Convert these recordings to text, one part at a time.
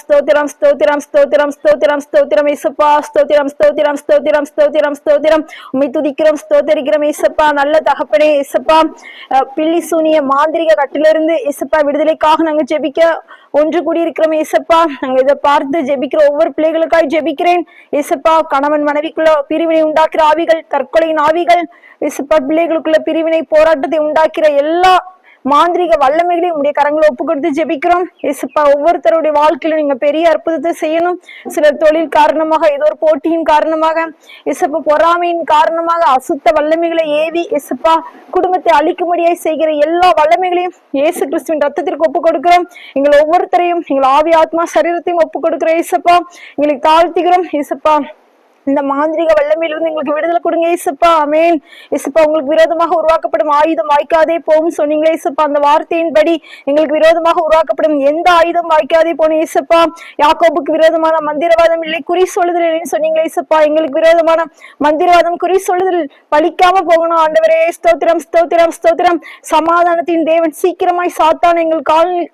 ஸ்தோத்திரம் ஸ்தோத்திரம் ஸ்தோத்திரம் ஸ்தோத்திரம் ஸ்தோத்திரம் ஸ்தோத்திரம் இயேசுப்பா ஸ்தோத்திரம் ஸ்தோத்திரம் ஸ்தோத்திரம் ஸ்தோத்திரம் ஸ்தோத்திரம் உம்மை துதிக்கிறோம் ஸ்தோத்திரிக்கிறோம் இயேசுப்பா நல்ல தகப்பனே இயேசுப்பா பில்லி சூனிய மாந்திரிக கட்டிலிருந்து இயேசுப்பா விடுதலைக்காக நாங்க ஜெபிக்க ஒன்று கூடி இருக்கிறோம் இயேசப்பா. நாங்க இதை பார்த்து ஜெபிக்கிற ஒவ்வொரு பிள்ளைகளுக்காக ஜெபிக்கிறேன் இயேசப்பா. கணவன் மனைவிக்குள்ள பிரிவினை உண்டாக்குற ஆவிகள், தற்கொலையின் ஆவிகள் இயேசப்பா, பிள்ளைகளுக்குள்ள பிரிவினை போராட்டத்தை உண்டாக்குற எல்லா மாந்திரிக வல்லமைகளையும் உங்களுடைய கரங்களை ஒப்பு கொடுத்து ஜெபிக்கிறோம் இயேசுப்பா. ஒவ்வொருத்தருடைய வாழ்க்கையில நீங்க பெரிய அற்புதத்தை செய்யணும். சிலர் தொழில் காரணமாக, ஏதோ ஒரு போட்டியின் காரணமாக, இயேசுப்பா பொறாமையின் காரணமாக அசுத்த வல்லமைகளை ஏவி இயேசுப்பா குடும்பத்தை அழிக்கும்படியாய் செய்கிற எல்லா வல்லமைகளையும் இயேசு கிறிஸ்துவின் ரத்தத்திற்கு ஒப்பு கொடுக்கிறோம். எங்கள் ஒவ்வொருத்தரையும், எங்கள் ஆவி ஆத்மா சரீரத்தையும் ஒப்பு கொடுக்கிறோம் இயேசுப்பா. எங்களுக்கு தாழ்த்துகிறோம் இயேசுப்பா. இந்த மாந்திரிக வல்லமையிலிருந்து எங்களுக்கு விடுதலை கொடுங்க இயேசுப்பா. ஆமென். இயேசுப்பா, உங்களுக்கு விரோதமாக உருவாக்கப்படும் ஆயுதம் வாய்க்காதே போகும் சொன்னீங்களே இயேசுப்பா. அந்த வார்த்தையின்படி எங்களுக்கு விரோதமாக உருவாக்கப்படும் எந்த ஆயுதம் வாய்க்காதே போன இயேசுப்பா. யாக்கோபுக்கு விரோதமான மந்திரவாதம் இல்லை, குறி சொல்லுதல் இல்லைன்னு சொன்னீங்களே இயேசுப்பா. எங்களுக்கு விரோதமான மந்திரவாதம், குறி சொல்லுதல் பலிக்காம போகணும் ஆண்டவரே. ஸ்தோத்திரம் ஸ்தோத்திரம் ஸ்தோத்திரம். சமாதானத்தின் தேவன் சீக்கிரமாய் சாத்தான் எங்கள்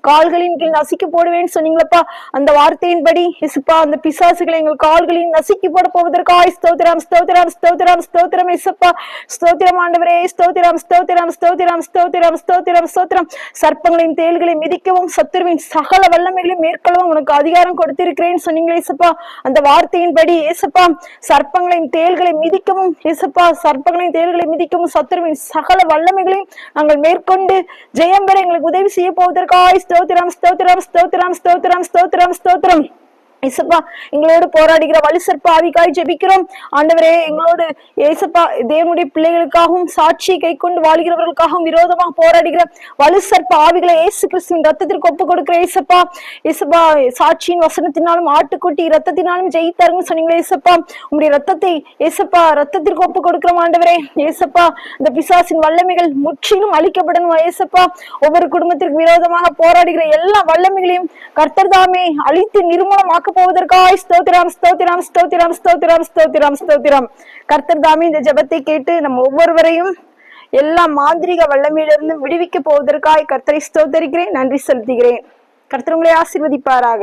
கால்களின் கீழ் நசுக்கி போடுவேன்னு சொன்னீங்களப்பா. அந்த வார்த்தையின்படி இயேசுப்பா அந்த பிசாசுகளை எங்கள் கால்களின் நசுக்கி போட போவதற்கு ஸ்தோத்திரம் ஸ்தோத்திரம் ஸ்தோத்திரம் ஸ்தோத்திரம் இயேசுப்பா. ஸ்தோத்திரம் ஆண்டவரே. ஸ்தோத்திரம் ஸ்தோத்திரம் ஸ்தோத்திரம் ஸ்தோத்திரம் ஸ்தோத்திரம் ஸ்தோத்திரம். சர்ப்பங்களின் தேள்களை மிதிக்கவும் சத்துருவின் சகல வல்லமைகளையும் மேற்கொள்ளவும் உனக்கு அதிகாரம் கொடுத்திருக்கிறேன்னு சொன்னீங்களே இயேசுப்பா. அந்த வார்த்தையின்படி இயேசுப்பா சர்ப்பங்களின் தேள்களை மிதிக்கவும் இயேசுப்பா, சர்ப்பங்களின் தேள்களை மிதிக்கவும் சத்துருவின் சகல வல்லமைகளையும் நாங்கள் மேற்கொண்டு ஜெயம் பெற எங்களுக்கு உதவி செய்ய போவதற்காய் ஸ்தோத்திரம் ஸ்தோத்திரம் ஸ்தோத்திரம் ஸ்தோத்திரம் ஸ்தோத்திரம் ஸ்தோத்திரம் இயேசுப்பா. எங்களோடு போராடுகிற வலுசற்ப ஆவிக்காய் ஜெபிக்கிறோம் ஆண்டவரே. எங்களோடு இயேசுப்பா தேவனுடைய பிள்ளைகளுக்காகவும் சாட்சியை கை கொண்டு வாழ்கிறவர்களுக்காகவும் விரோதமாக போராடுகிற வலுசற்ப ஆவிகளை இயேசு கிறிஸ்துவின் ரத்தத்திற்கு ஒப்பு கொடுக்கிற இயேசுப்பா. இயேசுப்பா சாட்சியின் வசனத்தினாலும் ஆட்டுக்குட்டி ரத்தத்தினாலும் ஜெயித்தாருன்னு சொன்னீங்களே இயேசுப்பா. உங்களுடைய ரத்தத்தை இயேசுப்பா ரத்தத்திற்கு ஒப்பு கொடுக்கிறோம் ஆண்டவரே. இயேசுப்பா இந்த பிசாசின் வல்லமைகள் முற்றிலும் அழிக்கப்படணும் இயேசுப்பா. ஒவ்வொரு குடும்பத்திற்கு விரோதமாக போராடுகிற எல்லா வல்லமைகளையும் கர்த்தர் தாமே அழித்து நிர்மூலமாக்க போவதற்காய் ஸ்தோத்திரம் ஸ்தோத்திரம் ஸ்தோத்திரம் ஸ்தோத்திரம் ஸ்தோத்திரம் ஸ்தோத்திரம். கர்த்தர் தாமே இந்த ஜெபத்தை கேட்டு நம்ம ஒவ்வொருவரையும் எல்லா மாந்திரிக வல்லமையிலிருந்து விடுவிக்க போவதற்காய் கர்த்தரை ஸ்தோத்தரிக்கிறேன், நன்றி செலுத்துகிறேன். கர்த்தர் உங்களை ஆசீர்வதிப்பாராக.